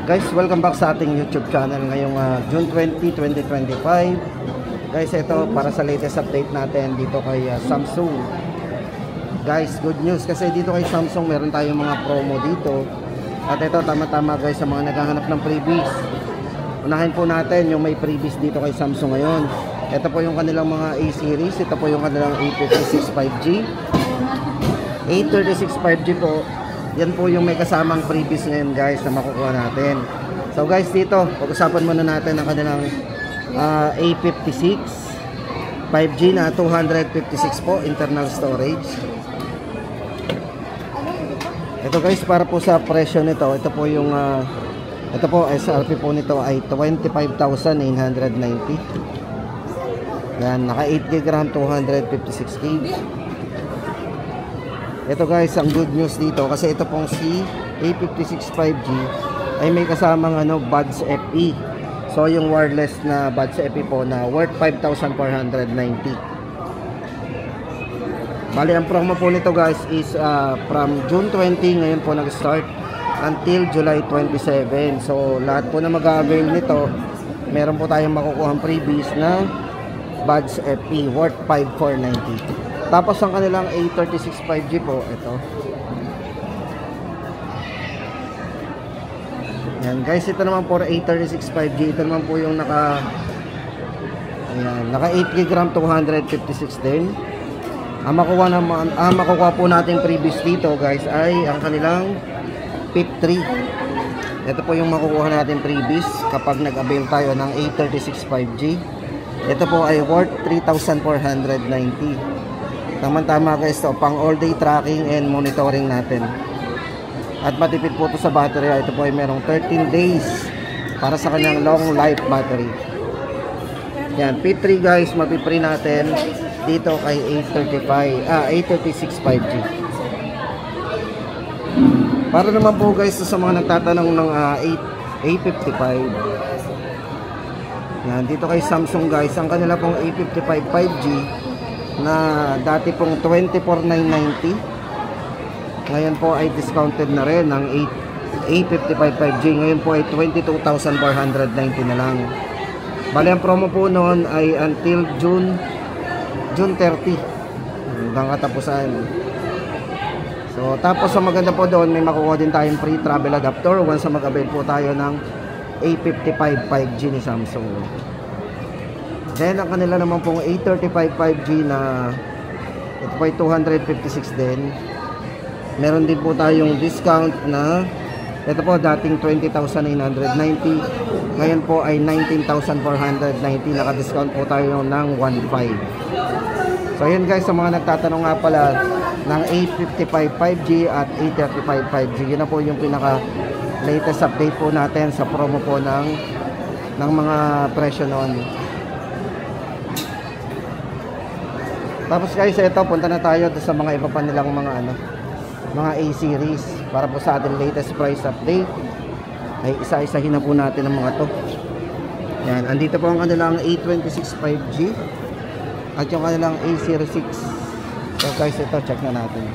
Guys, welcome back sa ating YouTube channel ngayong June 20, 2025. Guys, ito para sa latest update natin dito kay Samsung. Guys, good news kasi dito kay Samsung meron tayong mga promo dito. At ito tama-tama guys sa mga naghahanap ng freebies. Unahin po natin yung may freebies dito kay Samsung ngayon. Ito po yung kanilang mga A-series. Ito po yung kanilang A56 5G. A36 5G po. Yan po yung may kasamang freebies ngayon guys na makukuha natin. So guys, dito pag-usapan muna natin ang kanilang A56 5G na 256 po internal storage. Ito guys, para po sa presyo nito, ito po yung ito po SRP po nito ay 25,990. Yan, naka 8GB RAM, 256GB. Ito guys, ang good news dito kasi ito pong si A56 5G ay may kasamang Buds FE. So yung wireless na Buds FE po na worth 5,490. Bali ang promo po nito guys is from June 20 ngayon po nag-start until July 27. So lahat po na mag-avail nito, meron po tayong makukuhang freebies na Buds FE worth 5,490. Tapos ang kanilang A36 5G po, ito. Yan guys, ito naman po A36 5G. Ito naman po yung naka 8GB RAM, 256 din. Ang makukuha po natin previous dito guys ay ang kanilang PIP3. Ito po yung makukuha natin previous kapag nag-avail tayo ng A36 5G. Ito po ay worth 3,490. Tama-tama guys, to pang all day tracking and monitoring natin. At matipid po to sa battery. Ito po ay merong 13 days para sa kanyang long life battery. Yan, P3 guys, mapipree natin dito kay A36 5G. Para naman po guys sa mga nagtatanong ng A55. Yan, dito kay Samsung guys, ang kanila pong A55 5G na dati pong 24,990, ngayon po ay discounted na rin ng A55 5G. Ngayon po ay 22,490 na lang. Bali ang promo po noon ay until June 30 hanggang katapusan. So tapos sa maganda po doon, may makukuha din tayong free travel adapter once na mag-avail po tayo ng A55 5G ni Samsung. Then ang kanila naman pong A35 5G na ito po ay 256 din. Meron din po tayong discount na ito po dating 20,990, ngayon po ay 19,490. Naka-discount po tayo ng 1.5. So ayun guys, sa mga nagtatanong nga pala ng A55 5G at A35 5G, yun na po yung pinaka latest update po natin sa promo po ng mga presyo noon. Tapos guys, ito punta na tayo sa mga iba pa nilang mga A-series para po sa ating latest price update. Ay isa-isahin na po natin ang mga to. Yan, andito po ang kanilang A26 5G at yung kanilang A06. So guys, ito check na natin.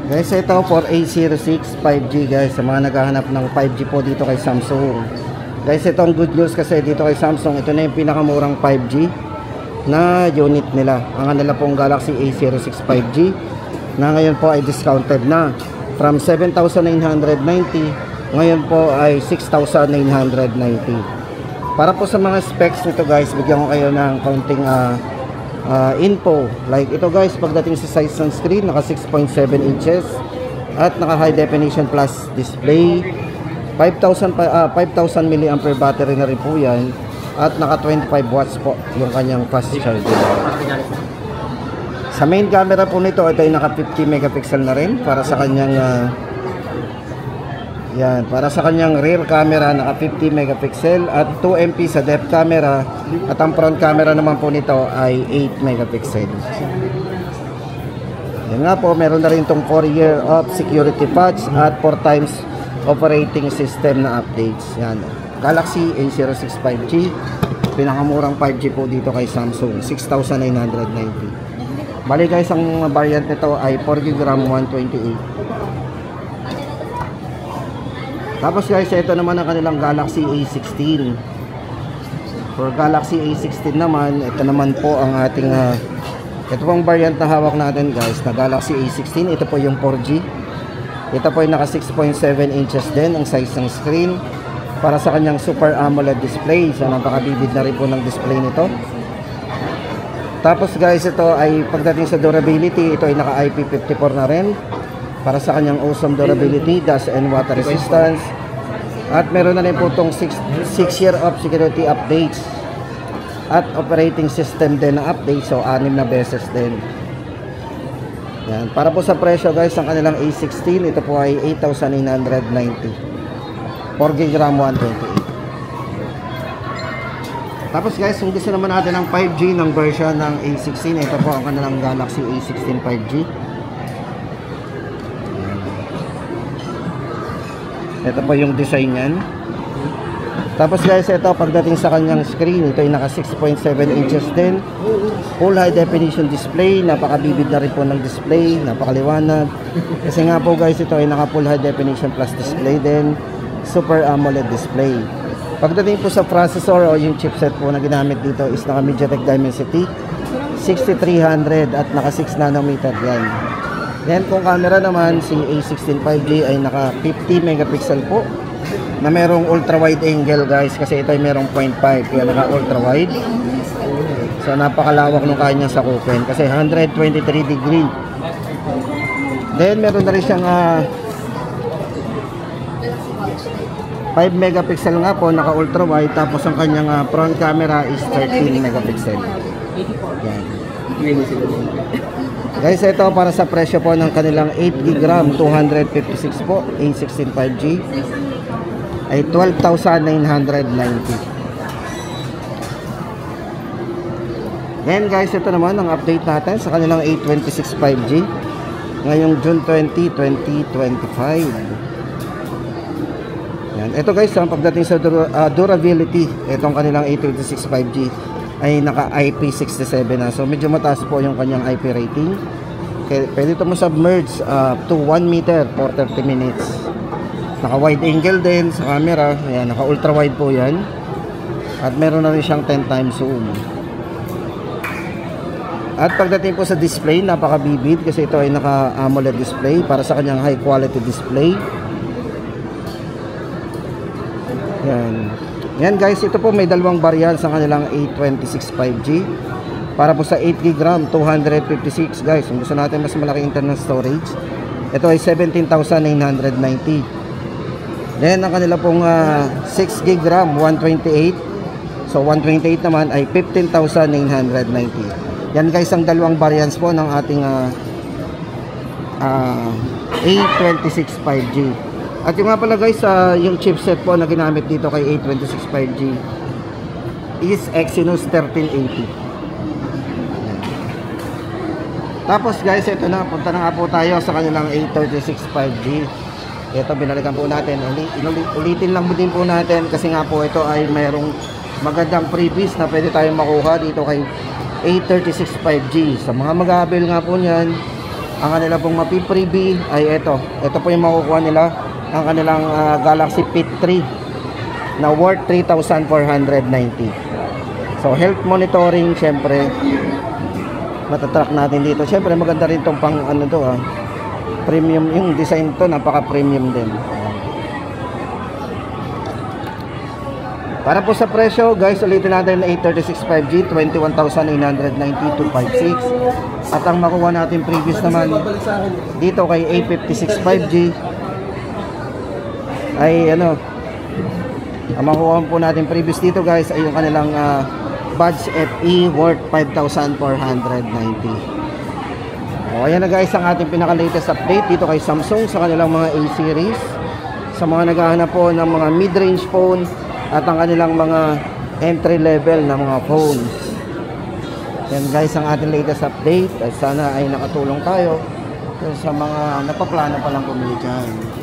Guys, ito for A06 5G guys, sa mga naghahanap ng 5G po dito kay Samsung. Guys, ito ang good news kasi dito kay Samsung, ito na yung pinakamurang 5G na unit nila. Ang kanila pong Galaxy A06 5G na ngayon po ay discounted na from 7,990, ngayon po ay 6,990. Para po sa mga specs nito guys, bigyan ko kayo ng kaunting info. Like ito guys, pagdating sa size ng screen, naka 6.7 inches at naka high definition plus display. 5,000 mAh battery na rin po yan at naka 25 watts po yung kanyang fast charging. Sa main camera po nito, ito ay naka 50 megapixel na rin para sa kanyang para sa kanyang rear camera, naka 50 megapixel at 2 MP sa depth camera, at ang front camera naman po nito ay 8 megapixel. Yan nga po, meron na rin itong 4 year of security patch at 4 times operating system na updates. Yan, Galaxy A06 5G, pinakamurang 5G po dito kay Samsung, 6,990. Bali guys, ang variant nito ay 4GB RAM 128. Tapos guys, ito naman ang kanilang Galaxy A16. For Galaxy A16 naman, ito naman po ang ating ito pong variant na hawak natin guys, na Galaxy A16. Ito po yung 4G. Ito po yung naka 6.7 inches din ang size ng screen para sa kanyang Super AMOLED display. So napakabibid na rin po ng display nito. Tapos guys, ito ay pagdating sa durability, ito ay naka IP54 na rin para sa kanyang awesome durability, dust and water resistance. At meron na rin po itong 6 year of security updates at operating system din na update, so 6 na beses din. Yan. Para po sa presyo guys, ang kanilang A16, ito po ay 8,990, 4GB RAM 128. Tapos guys, kung gusto naman natin ng 5G ng version ng A16, ito po ang kanilang Galaxy A16 5G. Ito po yung design yan. Tapos guys, ito pagdating sa kanyang screen, ito ay naka 6.7 inches din, full high definition display. Napakabibid na rin po ng display, napakaliwanag. Kasi nga po guys, ito ay naka full high definition plus display din, Super AMOLED display. Pagdating po sa processor o yung chipset po na ginamit dito is naka MediaTek Dimensity 6300 at naka 6 nanometer yan. Then kung camera naman, si A16 5G ay naka 50 megapixel po na merong ultra wide angle guys, kasi ito ay merong 0.5 kaya naka ultra wide. So napakalawak ng kanya sa sakupin kasi 123 degree. Then meron na rin siyang 5 megapixel nga po, naka ultra wide. Tapos ang kanyang front camera is 13 megapixel. Yan. Guys, ito para sa presyo po ng kanilang 8GB RAM 256 po A16 5G ay 12,990. Then guys, ito naman ang update natin sa kanilang A26 5G ngayong June 20, 2025. Yan. Ito guys, ang pagdating sa durability, itong kanilang A26 5G ay naka IP67 na. So medyo mataas po yung kanyang IP rating. Okay, pwede ito mo submerge to 1 meter for 30 minutes. Naka wide angle din sa camera. Ayan, naka ultra wide po yan. At meron na rin siyang 10 times zoom. At pagdating po sa display, napakabibid kasi ito ay naka AMOLED display para sa kanyang high quality display. Yan. Yan guys, ito po may dalawang variant sa kanilang A26 5G. Para po sa 8GB RAM 256 guys. Kung gusto natin mas malaki internal storage, ito ay 17,990. Then ang kanila pong 6GB RAM 128. So 128 naman ay 15,990. Yan guys ang dalawang variants po ng ating A26 5G. At yung nga pala guys, yung chipset po na ginamit dito kay A26 5G is Exynos 1380. Tapos guys, ito na, punta na nga po tayo sa kanilang A36 5G. Ito binalikan po natin, ulitin lang din po natin kasi nga po ito ay mayroong magandang freebies na pwede tayong makuha dito kay A36 5G. Sa mga mag-aabil nga po niyan, ang kanila pong mapi-freebie ay ito po yung makukuha nila, ang kanilang Galaxy Fit 3 na worth 3,490. So health monitoring, syempre matatrack natin dito. Syempre maganda rin tong pang ano to premium, yung design to napaka premium din. Para po sa presyo guys, ulitin natin na A36 5G 21,990 256. At ang makuha natin previous naman dito kay A56 5G ay ang makuha po natin previous dito guys ay yung kanilang Buds FE worth 5,490. O ayan na guys ang ating pinaka latest update dito kay Samsung sa kanilang mga A series, sa mga naghahanap po ng mga mid-range phone at ang kanilang mga entry level na mga phones. Yan guys ang ating latest update at sana ay nakatulong tayo sa mga napaplano pa lang pumili dyan.